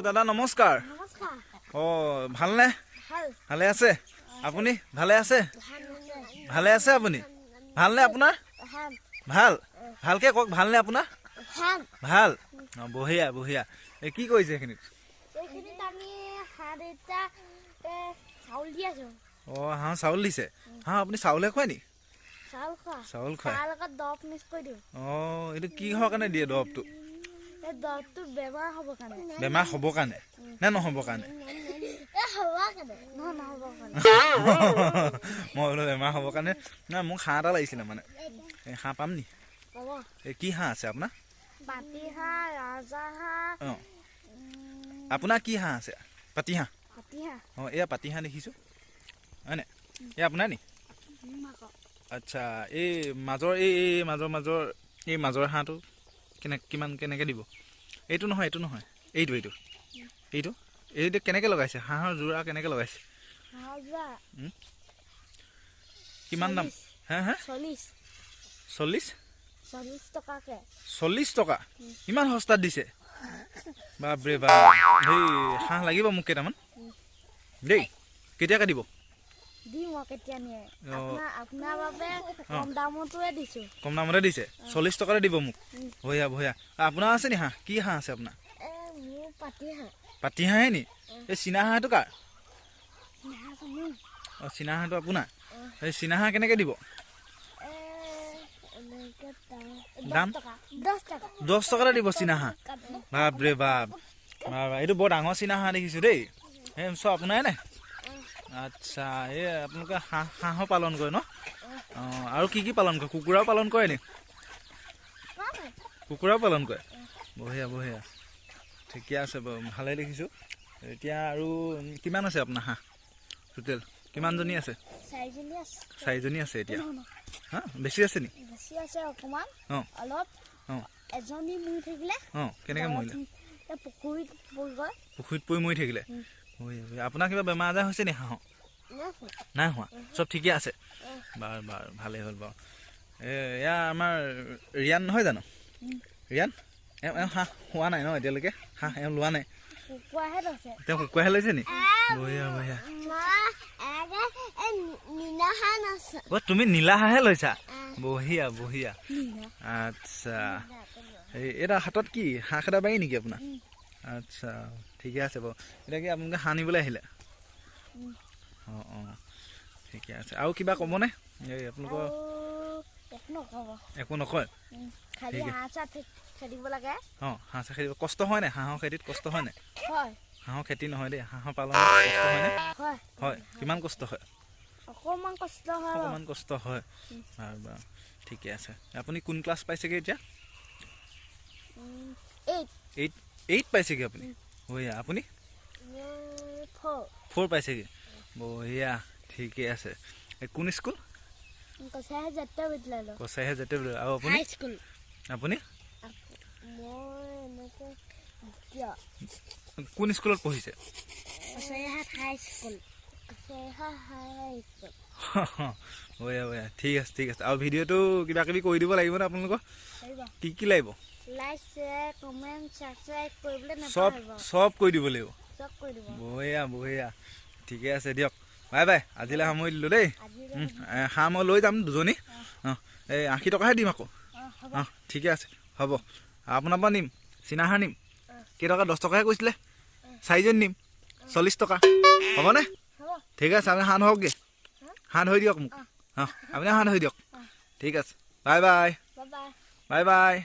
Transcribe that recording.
দাদা নমস্কাৰ। নমস্কাৰ। ভালনে? ভাল। ভালে আছে আপুনি? ভালে আছে? ভালে আছে আপুনি? ভালনে আপোনাৰ? ভাল। ভালকে কওক, ভালনে আপোনাৰ? ভাল। বঢ়িয়া বঢ়িয়া। এই কি কৰিছে এইখিনিত? এইখিনিত আমি হাঁহ দুটা চাউল দি আছো। হাঁহ চাউল দিছে? হাঁহ আপুনি চাউলহে খুৱাই নি? চাউল খুৱাই। তাৰ লগত দৰৱ মিক্স কৰি দিওঁ। এইটো কিহৰ কাৰণে দিয়ে দৰৱটো? এই দৰৱটো বেমাৰ হ'ব কাৰণে। বেমাৰ হ'ব কাৰণে নে নহ'ব কাৰণে? মই বোলো বেমাৰ হ'ব কাৰণে। নাই, মোক হাঁহ এটা লাগিছিলে মানে। এই হাঁহ পাম নি? এই কি হাঁহ আছে আপোনাৰ? পাতিহাঁহ, ৰাজহাঁহ। আপোনাৰ কি হাঁহ আছে? পাতিহাঁহ? পাতিহাঁহ। এয়া পাতিহাঁহ দেখিছোঁ হয়নে? এই আপোনাৰ নি? আচ্ছা, এই মাজৰ এই মাজৰ হাঁহটো কেনেকৈ দিব? এইটো নহয়, এইটো কেনেকৈ লগাইছে? হাঁহৰ যোৰা কেনেকৈ লগাইছে? কিমান দাম? হে 40 টকাকে। 40 টকা? ইমান সস্তাত দিছে? বাপৰে বাপ। সেই হাঁহ লাগিব মোক কেইটামান দেই। কেতিয়াকৈ দিব? দিম মই কেতিয়া নিয়ে। আপোনাৰ বাবে কম দামতে দিছোঁ। কম দামতে দিছে? 40 টকাতে দিব মোক? বঢ়িয়া বঢ়িয়া। আপোনাৰ আছে নি হাঁহ? কি হাঁহ আছে আপোনাৰ? মোৰ পাতিহাঁহ। পাতিহাঁহে নি? এই চীনা হাঁহটো কাৰ? চীনা হাঁহটো আপোনাৰ? এই চীনা হাঁহ কেনেকৈ দিব দাম? 10 টকাতে দিব চীনা হাঁহ? বাপৰে বাপ। এইটো বৰ ডাঙৰ চীনা হাঁহ দেখিছোঁ দেই। এই চব আপোনাৰে নাই? আচ্ছা, এই আপোনালোকে হাঁহো পালন কৰে ন? আৰু কি পালন কৰে? কুকুৰাও পালন কৰে নি? কুকুৰাও পালন কৰে? বঢ়িয়া বঢ়িয়া, ঠিকে আছে বাৰু, ভালেই দেখিছোঁ। এতিয়া আৰু কিমান আছে আপোনাৰ হাঁহ টোটেল? কিমানজনী আছে? 4জনী আছে এতিয়া। বেছি আছে নি? বেছি আছে অকণমান। অলপ এজনী মৰি থাকিলে। কেনেকৈ মৰিলে? পুখুৰীত পৰি মৰি থাকিলে? আপোনাৰ কিবা বেমাৰ আজাৰ হৈছে নি হাঁহৰ? নাই হোৱা, চব ঠিকে আছে? বাৰু বাৰু, ভালেই হ'ল বাৰু। এয়া আমাৰ ৰিয়ান নহয় জানো? ৰিয়ান হাঁহ হোৱা নাই ন এতিয়ালৈকে? হাঁহ লোৱা নাই? তেওঁ কুকুৰাহে লৈছে নি? বঢ়িয়া বঢ়িয়া। তুমি নীলা হাঁহে লৈছা? বঢ়িয়া বঢ়িয়া। আচ্ছা, এটা হাতত কি হাঁহ এটা বাৰী নেকি আপোনাৰ? আচ্ছা, ঠিকে আছে বাৰু। এতিয়া কি আপোনালোকে হাঁহ নিবলৈ আহিলে? ঠিকে আছে। আৰু কিবা ক'বনে? এই আপোনালোকৰ একো নকয়? হাঁহ চাহ খেতিব কষ্ট হয় নাই? হাঁহৰ খেতিত কষ্ট হয় নাই? হাঁহৰ খেতি নহয় দেই, হাঁহৰ পালনত কষ্ট হয়নে? হয়। কিমান কষ্ট হয়? অকণমান কষ্ট হয়। বাৰু বাৰু, ঠিকে আছে। আপুনি কোন ক্লাছ পাইছেগৈ এতিয়া? 8 পাইছেগৈ আপুনি? বঢ়িয়া। আপুনি? 4 পাইছেগৈ? বঢ়িয়া, ঠিকে আছে। কোন স্কুল? কছাৰীহে জাতীয় বিদ্যালয়। আৰু আপুনি? আপুনি কোন স্কুলত পঢ়িছে? বঢ়িয়া বঢ়িয়া, ঠিক আছে ঠিক আছে। আৰু ভিডিঅ'টো কিবা কিবি কৰি দিব লাগিব নে আপোনালোকৰ? কি লাগিব? চব কৰি দিব লাগিব? বঢ়িয়া বঢ়িয়া, ঠিকে আছে দিয়ক। বাই বাই, আজিলৈ সামৰি দিলোঁ দেই। হাঁহ মই লৈ যাম 2জনী। এই 80 টকাহে দিম আকৌ। ঠিকে আছে, হ'ব। আপোনাৰ পৰা নিম, চীনা হাঁহ নিম। কেইটকা? 10 টকাহে কৈছিলে। 4জনী নিম, 40 টকা হ'বনে? ঠিক আছে, আপুনি হাঁহ ধৰকগৈ। হাঁহ ধৰি দিয়ক মোক। আপুনি হাঁহ ধৰি দিয়ক। ঠিক আছে, বাই বাই। Bye bye.